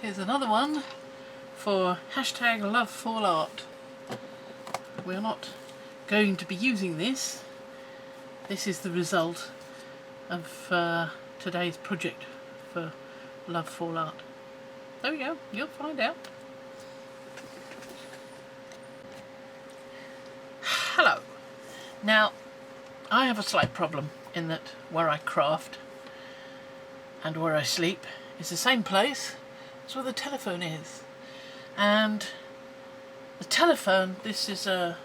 Here's another one for hashtag #LoveFallArt. We're not going to be using this. This is the result of today's project for #LoveFallArt. There we go, you'll find out. Hello. Now, I have a slight problem in that where I craft and where I sleep is the same place as where the telephone is. And the telephone, this is a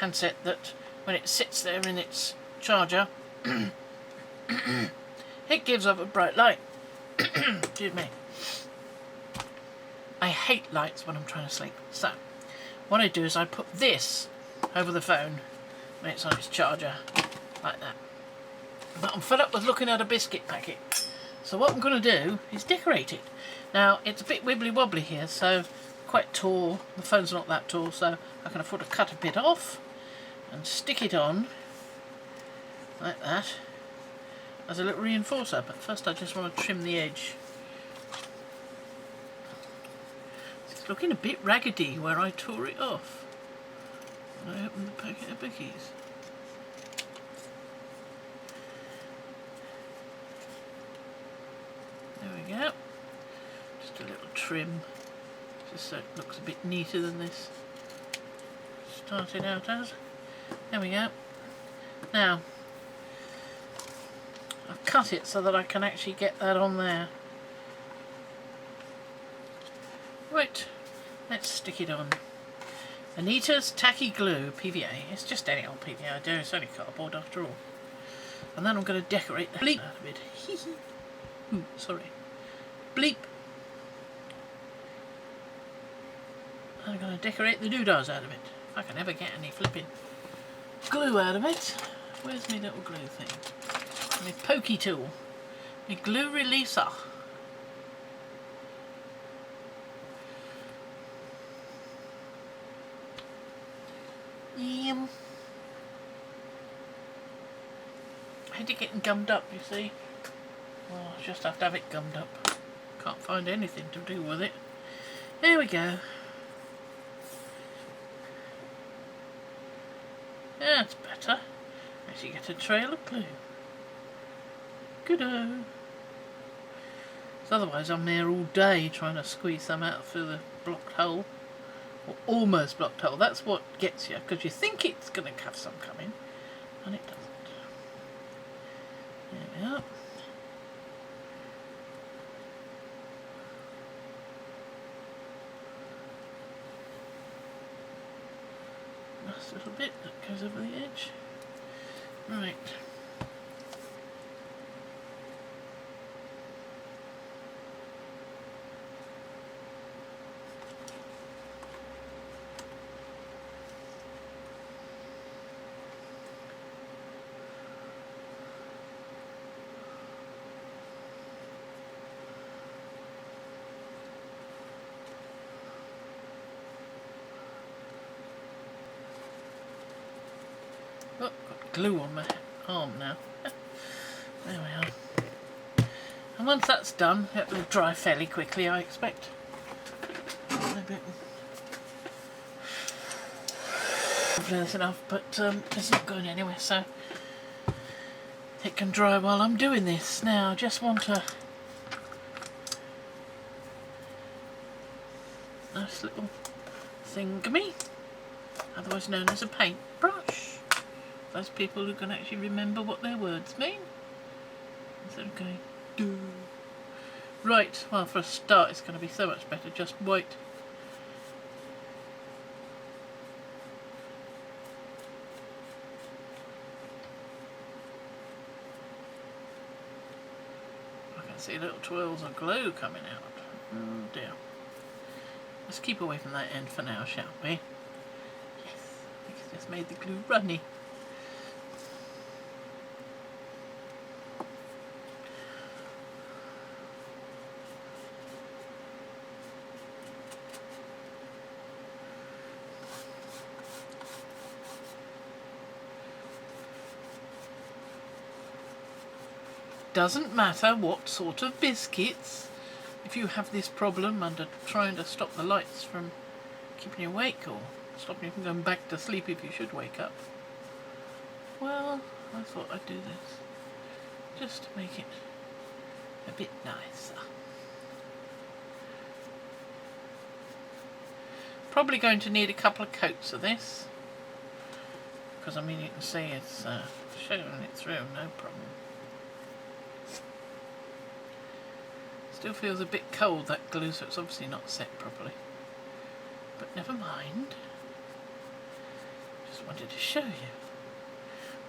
handset that when it sits there in its charger, it gives off a bright light. Excuse me. I hate lights when I'm trying to sleep. So, what I do is I put this over the phone when it's on its charger, like that. But I'm fed up with looking at a biscuit packet. So what I'm going to do is decorate it. Now, it's a bit wibbly wobbly here, so quite tall. The phone's not that tall, so I can afford to cut a bit off and stick it on like that as a little reinforcer. But first I just want to trim the edge. It's looking a bit raggedy where I tore it off when I opened the packet of bickies. There we go. Just a little trim, just so it looks a bit neater than this started out as. There we go. Now, I've cut it so that I can actually get that on there. Right, let's stick it on. Anita's Tacky Glue PVA. It's just any old PVA I do, it's only cardboard after all. And then I'm going to decorate the bleep a bit. Ooh, sorry. Bleep. I'm going to decorate the doodahs out of it. If I can ever get any flipping glue out of it. Where's my little glue thing? My pokey tool. My glue releaser. I hate it getting gummed up, you see. Well, I just have to have it gummed up. Can't find anything to do with it. There we go. That's better. Actually get a trail of glue. Good-o. Otherwise I'm there all day trying to squeeze some out through the blocked hole. Or almost blocked hole. That's what gets you, because you think it's going to have some coming, and it doesn't. There we are. Nice little bit that goes over the edge. Right. Oh, got glue on my arm now. There we are. And once that's done, it will dry fairly quickly, I expect. Hopefully that's enough, but it's not going anywhere, so it can dry while I'm doing this. Now, I just want a nice little thingamy, otherwise known as a paintbrush. Those people who can actually remember what their words mean instead of going do. Right, well, for a start it's going to be so much better just white. I can see little twirls of glue coming out. Oh dear. Let's keep away from that end for now, shall we? Yes, I just made the glue runny. Doesn't matter what sort of biscuits if you have this problem under trying to stop the lights from keeping you awake or stopping you from going back to sleep if you should wake up, well, I thought I'd do this just to make it a bit nicer. Probably going to need a couple of coats of this, because I mean you can see it's showing it through, no problem. Still feels a bit cold, that glue, so it's obviously not set properly. But never mind. Just wanted to show you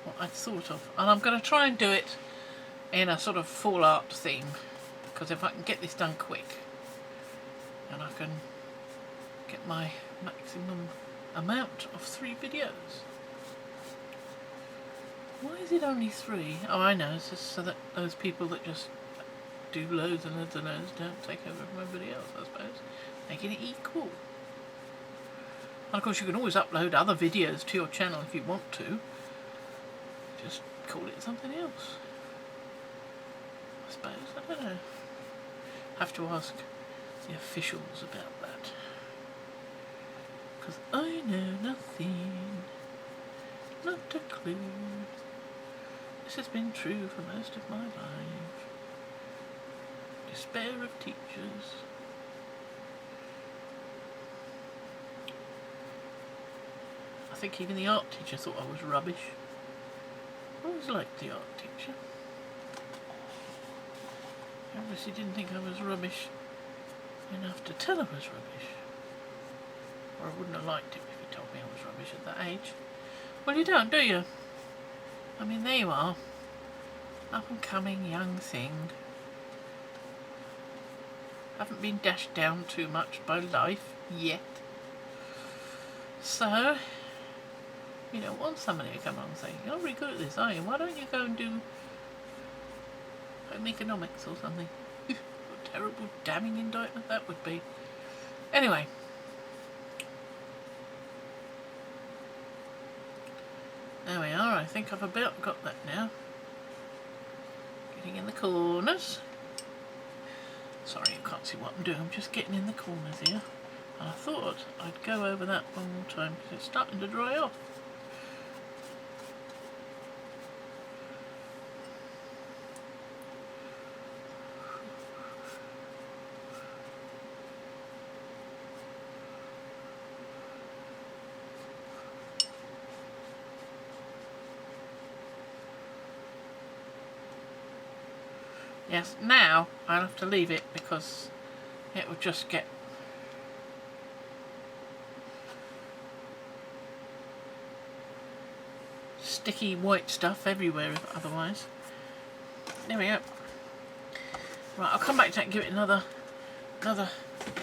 what I'd thought of. And I'm going to try and do it in a sort of full art theme, because if I can get this done quick, and I can get my maximum amount of 3 videos. Why is it only 3? Oh, I know, it's just so that those people that just do loads and loads and loads don't take over from everybody else, I suppose. Making it equal. And of course you can always upload other videos to your channel if you want to. Just call it something else. I suppose, I don't know. Have to ask the officials about that. Because I know nothing. Not a clue. This has been true for most of my life. Despair of teachers. I think even the art teacher thought I was rubbish. I always liked the art teacher. I obviously didn't think I was rubbish enough to tell I was rubbish. Or I wouldn't have liked it if he told me I was rubbish at that age. Well, you don't, do you? I mean, there you are. Up and coming young thing. Haven't been dashed down too much by life yet. So, you don't want somebody to come along and say, you're really good at this, are you? Why don't you go and do home economics or something? What a terrible damning indictment that would be. Anyway. There we are, I think I've about got that now. Getting in the corners. Sorry, you can't see what I'm doing, I'm just getting in the corners here. And I thought I'd go over that one more time because it's starting to dry off. Yes, now I'll have to leave it because it would just get sticky white stuff everywhere otherwise. There we go. Right, I'll come back to that and give it another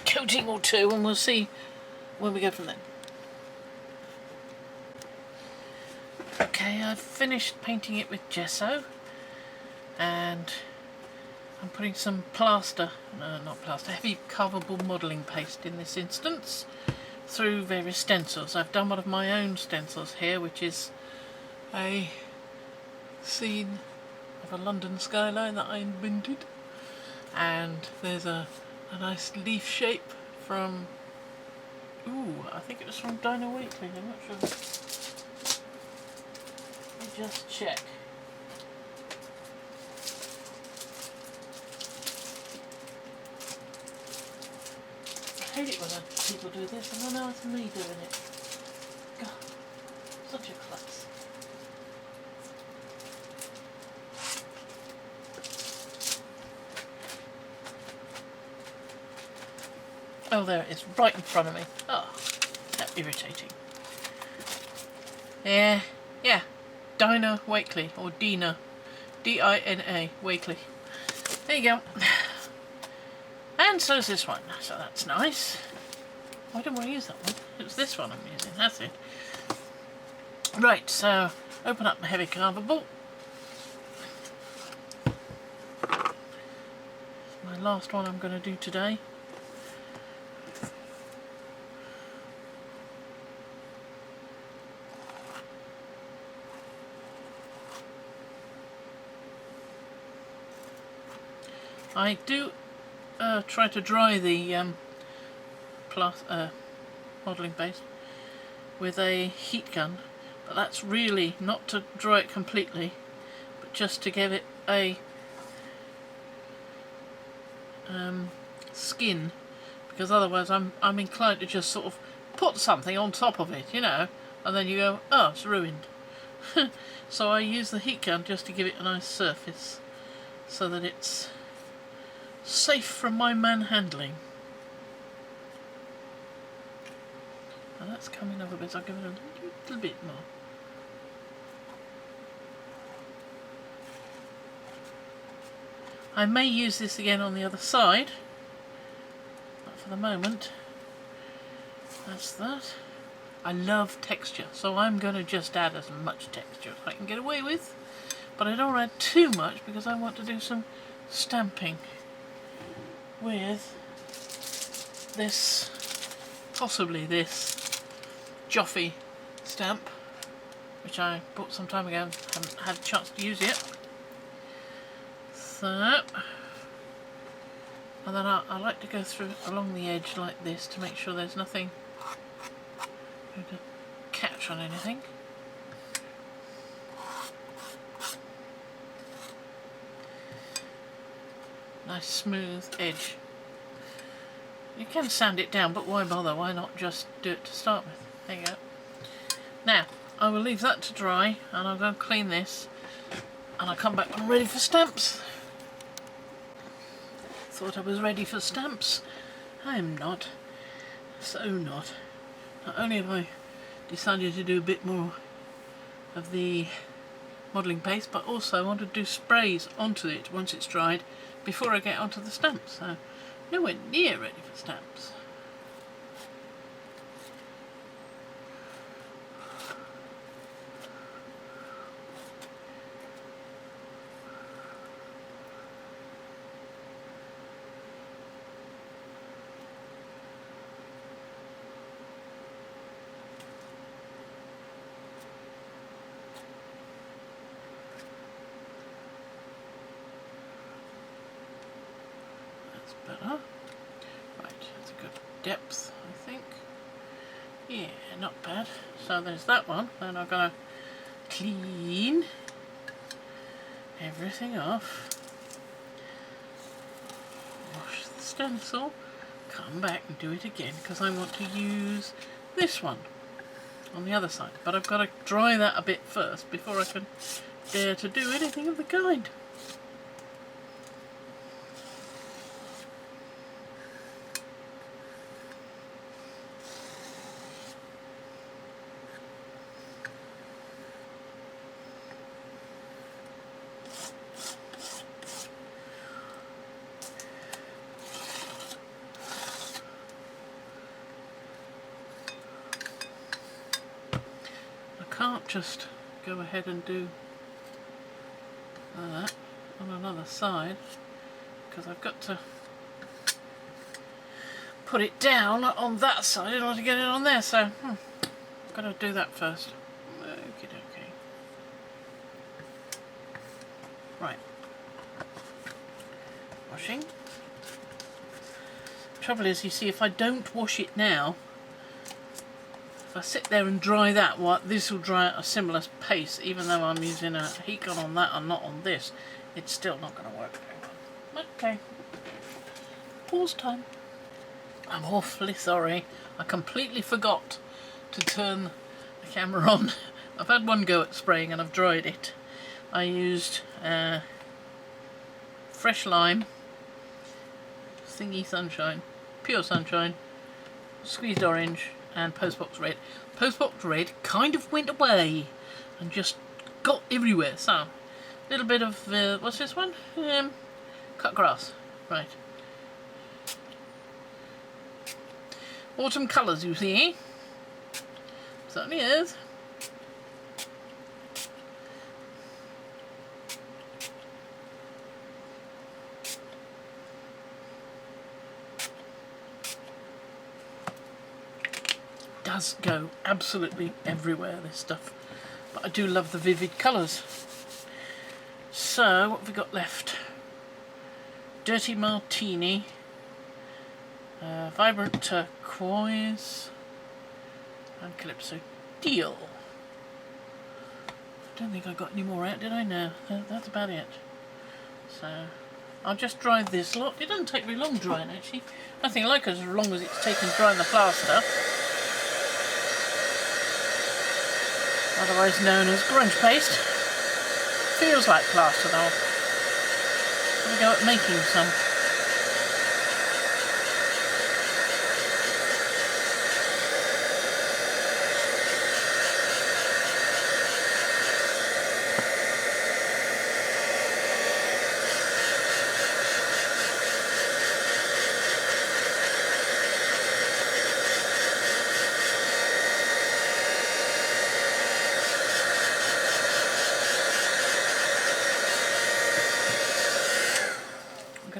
coating or two and we'll see where we go from then. Okay, I've finished painting it with gesso and I'm putting some plaster, no not plaster, heavy carvable modelling paste in this instance through various stencils. I've done one of my own stencils here, which is a scene of a London skyline that I invented, and there's a nice leaf shape from, I think it was from Dina Wakley, I'm not sure. Let me just check. I hate it when people do this, and I know it's me doing it. God, such a klutz. Oh, there it is, right in front of me. Oh, how irritating. Yeah, Dina Wakley, or Dina, D-I-N-A, Wakley. There you go. And so is this one, so that's nice. Why don't I use that one? It was this one I'm using, that's it. Right, so open up my heavy carvable. My last one I'm going to do today. I do try to dry the modelling base with a heat gun, but that's really not to dry it completely, but just to give it a skin, because otherwise I'm inclined to just sort of put something on top of it, you know, and then you go, oh, it's ruined. So I use the heat gun just to give it a nice surface so that it's safe from my manhandling. Now that's coming up a bit, so I'll give it a little bit more. I may use this again on the other side, but for the moment, that's that. I love texture, so I'm going to just add as much texture as I can get away with, but I don't add too much because I want to do some stamping with this, possibly this Joffy stamp, which I bought some time ago and haven't had a chance to use yet. So, and then I like to go through along the edge like this to make sure there's nothing going to catch on anything. Nice smooth edge. You can sand it down, but why bother? Why not just do it to start with? There you go. Now, I will leave that to dry and I'll go and clean this and I'll come back when I'm ready for stamps. Thought I was ready for stamps. I am not. So not. Not only have I decided to do a bit more of the modelling paste, but also I want to do sprays onto it once it's dried before I get onto the stamps. So nowhere near ready for stamps. Better. Right, that's a good depth, I think. Yeah, not bad. So there's that one. Then I'm going to clean everything off. Wash the stencil. Come back and do it again because I want to use this one on the other side. But I've got to dry that a bit first before I can dare to do anything of the kind. Can't just go ahead and do that on another side because I've got to put it down on that side in order to get it on there, so I've got to do that first. Okie dokie. Right. Washing. Trouble is, you see, if I don't wash it now, if I sit there and dry that, this will dry at a similar pace, even though I'm using a heat gun on that and not on this. It's still not going to work very well. Okay. Pause time. I'm awfully sorry. I completely forgot to turn the camera on. I've had one go at spraying and I've dried it. I used fresh lime, Thingy Sunshine, Pure Sunshine, squeezed orange, and Postbox Red. Postbox Red kind of went away and just got everywhere. So, a little bit of, what's this one? Cut grass. Right. Autumn colours, you see. Certainly is. Does go absolutely everywhere, this stuff, but I do love the vivid colours. So what have we got left? Dirty Martini, Vibrant Turquoise and Calypso Deal. I don't think I got any more out, did I? No, that's about it. So I'll just dry this lot. It doesn't take very long drying actually. Nothing like as long as it's taken drying the plaster. Otherwise known as grunge paste. Feels like plaster though. I'm going to go at making some.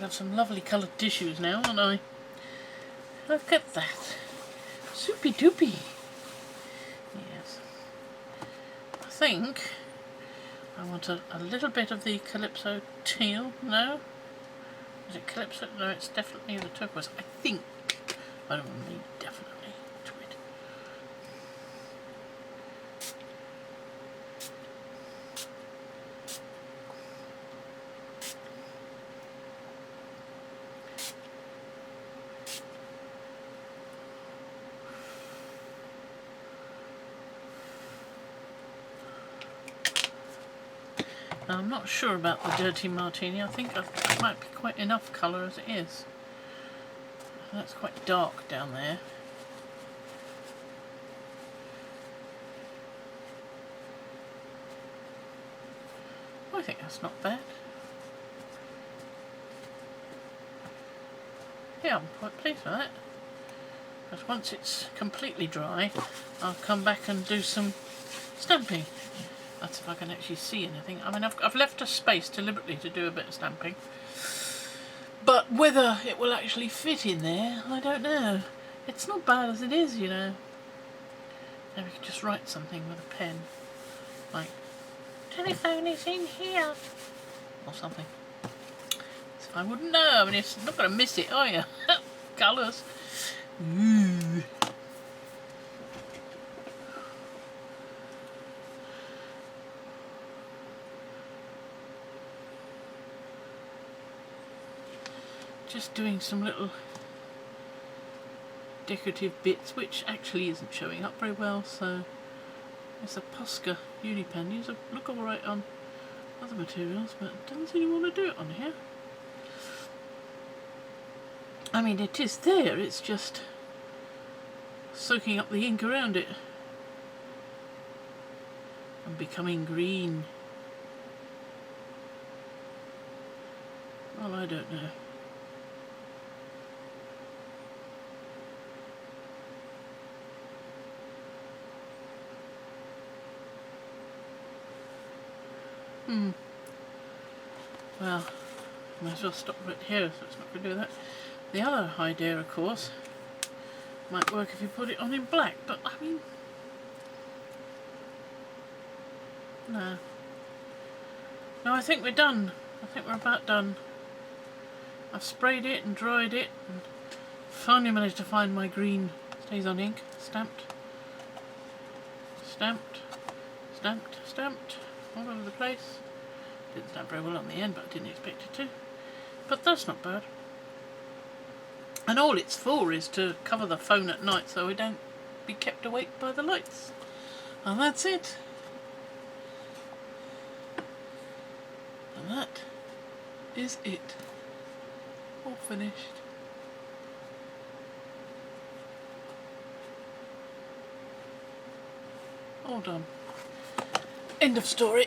Have some lovely coloured tissues now, aren't I? Look at that. Soupy doopy. Yes. I think I want a little bit of the Calypso Teal. No? Is it Calypso? No, it's definitely the turquoise. I think. I don't mean definitely to it. Now, I'm not sure about the Dirty Martini. I think it might be quite enough colour as it is. That's quite dark down there. I think that's not bad. Yeah, I'm quite pleased with that. Because once it's completely dry, I'll come back and do some stamping. That's if I can actually see anything. I mean, I've left a space deliberately to do a bit of stamping. But whether it will actually fit in there, I don't know. It's not bad as it is, you know. Maybe we could just write something with a pen. Like, telephone is in here. Or something. So I wouldn't know. I mean, you're not going to miss it, are you? Colours. Ooh. Just doing some little decorative bits, which actually isn't showing up very well. So it's a Posca Unipan. These look alright on other materials, but it doesn't seem to want to do it on here. I mean, it is there, it's just soaking up the ink around it and becoming green. Well, I don't know. Well, I might as well stop right here, so it's not going to do that. The other idea, of course, might work if you put it on in black, but I mean, no. No, I think we're done. I think we're about done. I've sprayed it and dried it and finally managed to find my green stays on ink. Stamped. Stamped. Stamped. Stamped. All over the place. Didn't stamp very well on the end, but I didn't expect it to. But that's not bad. And all it's for is to cover the phone at night so we don't be kept awake by the lights. And that's it. And that is it. All finished. All done. End of story.